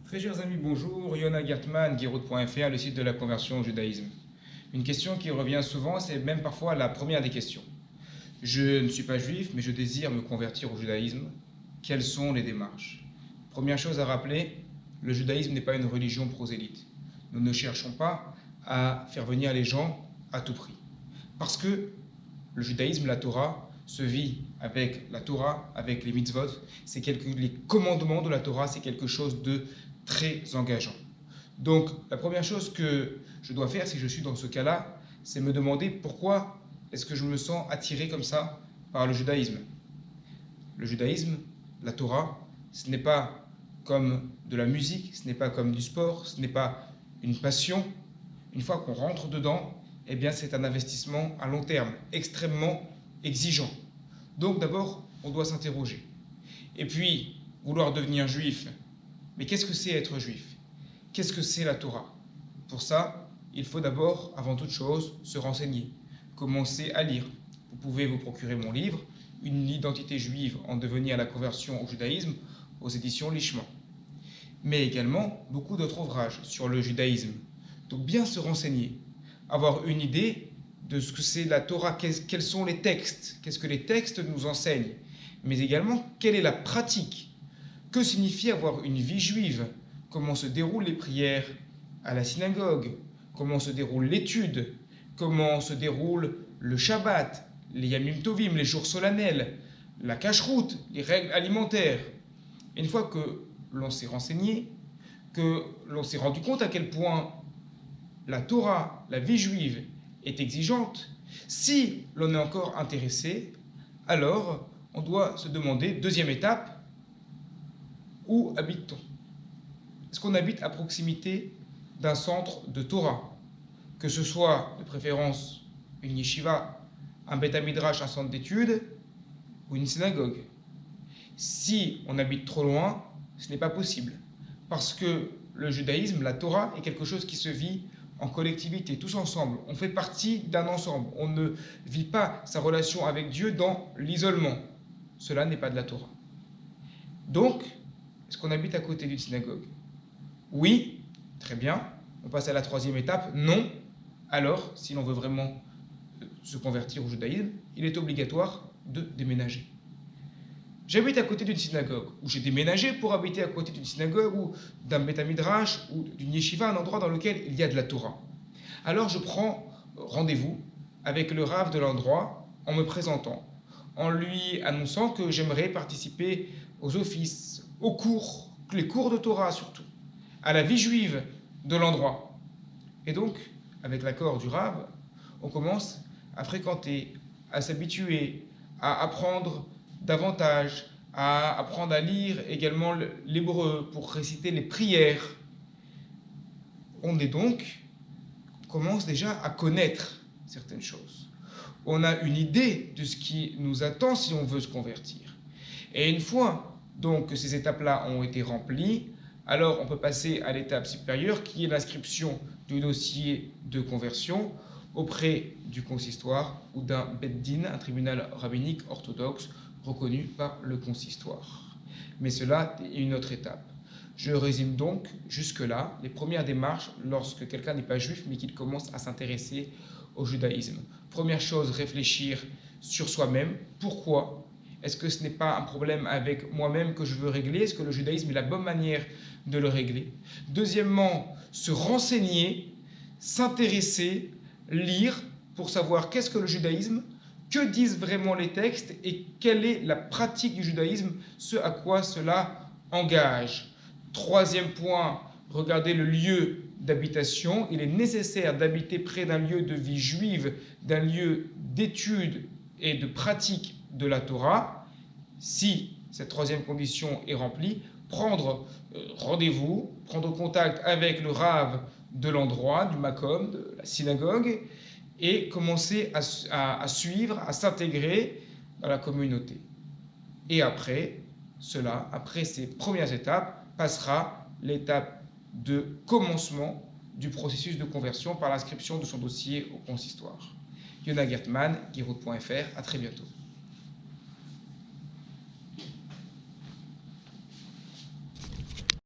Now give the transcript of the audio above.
Très chers amis, bonjour. Yona Gertman, Giroud.fr, le site de la conversion au judaïsme. Une question qui revient souvent, c'est même parfois la première des questions. Je ne suis pas juif, mais je désire me convertir au judaïsme. Quelles sont les démarches? Première chose à rappeler, le judaïsme n'est pas une religion prosélyte. Nous ne cherchons pas à faire venir les gens à tout prix. Parce que le judaïsme, la Torah, se vit avec la Torah, avec les mitzvot. Les commandements de la Torah, c'est quelque chose de très engageant. Donc, la première chose que je dois faire si je suis dans ce cas-là, c'est me demander pourquoi est-ce que je me sens attiré comme ça par le judaïsme. Le judaïsme, la Torah, ce n'est pas comme de la musique, ce n'est pas comme du sport, ce n'est pas une passion. Une fois qu'on rentre dedans, eh bien c'est un investissement à long terme, extrêmement exigeant. Donc d'abord, on doit s'interroger. Et puis, vouloir devenir juif. Mais qu'est-ce que c'est être juif? Qu'est-ce que c'est la Torah? Pour ça, il faut d'abord, avant toute chose, se renseigner. Commencer à lire. Vous pouvez vous procurer mon livre, Une identité juive en devenir à la conversion au judaïsme, aux éditions Lichman. Mais également beaucoup d'autres ouvrages sur le judaïsme. Donc bien se renseigner, avoir une idée de ce que c'est la Torah, quels sont les textes, qu'est-ce que les textes nous enseignent, mais également quelle est la pratique, que signifie avoir une vie juive, comment se déroulent les prières à la synagogue, comment se déroule l'étude, comment se déroule le Shabbat, les Yamim Tovim, les jours solennels, la cacheroute, les règles alimentaires. Et une fois que l'on s'est renseigné, que l'on s'est rendu compte à quel point la Torah, la vie juive, est exigeante, si l'on est encore intéressé, alors on doit se demander, deuxième étape, où habite-t-on? Est-ce qu'on habite à proximité d'un centre de Torah, que ce soit de préférence une yeshiva, un Beth Midrash, un centre d'études, ou une synagogue? Si on habite trop loin, ce n'est pas possible, parce que le judaïsme, la Torah, est quelque chose qui se vit en collectivité, tous ensemble. On fait partie d'un ensemble. On ne vit pas sa relation avec Dieu dans l'isolement. Cela n'est pas de la Torah. Donc, est-ce qu'on habite à côté d'une synagogue? Oui, très bien. On passe à la troisième étape. Non. Alors, si l'on veut vraiment se convertir au judaïsme, il est obligatoire de déménager. J'habite à côté d'une synagogue, ou j'ai déménagé pour habiter à côté d'une synagogue, ou d'un Beth Midrash, ou d'une yeshiva, un endroit dans lequel il y a de la Torah. Alors je prends rendez-vous avec le rav de l'endroit en me présentant, en lui annonçant que j'aimerais participer aux offices, aux cours, les cours de Torah surtout, à la vie juive de l'endroit. Et donc, avec l'accord du rav, on commence à fréquenter, à s'habituer, à apprendre davantage, à apprendre à lire également l'hébreu pour réciter les prières. On commence déjà à connaître certaines choses. On a une idée de ce qui nous attend si on veut se convertir. Et une fois donc que ces étapes-là ont été remplies, alors on peut passer à l'étape supérieure qui est l'inscription du dossier de conversion auprès du consistoire ou d'un Beth Din, un tribunal rabbinique orthodoxe reconnu par le consistoire. Mais cela est une autre étape. Je résume donc jusque-là les premières démarches lorsque quelqu'un n'est pas juif mais qu'il commence à s'intéresser au judaïsme. Première chose, réfléchir sur soi-même. Pourquoi? Est-ce que ce n'est pas un problème avec moi-même que je veux régler? Est-ce que le judaïsme est la bonne manière de le régler? Deuxièmement, se renseigner, s'intéresser, lire pour savoir qu'est-ce que le judaïsme, que disent vraiment les textes et quelle est la pratique du judaïsme, ce à quoi cela engage. Troisième point, regardez le lieu d'habitation. Il est nécessaire d'habiter près d'un lieu de vie juive, d'un lieu d'étude et de pratique de la Torah. Si cette troisième condition est remplie, prendre rendez-vous, prendre contact avec le rav de l'endroit, du makom, de la synagogue, et commencer à suivre, à s'intégrer dans la communauté. Et après cela, après ces premières étapes, passera l'étape de commencement du processus de conversion par l'inscription de son dossier au consistoire. Yona Gertman, Giroud.fr, à très bientôt.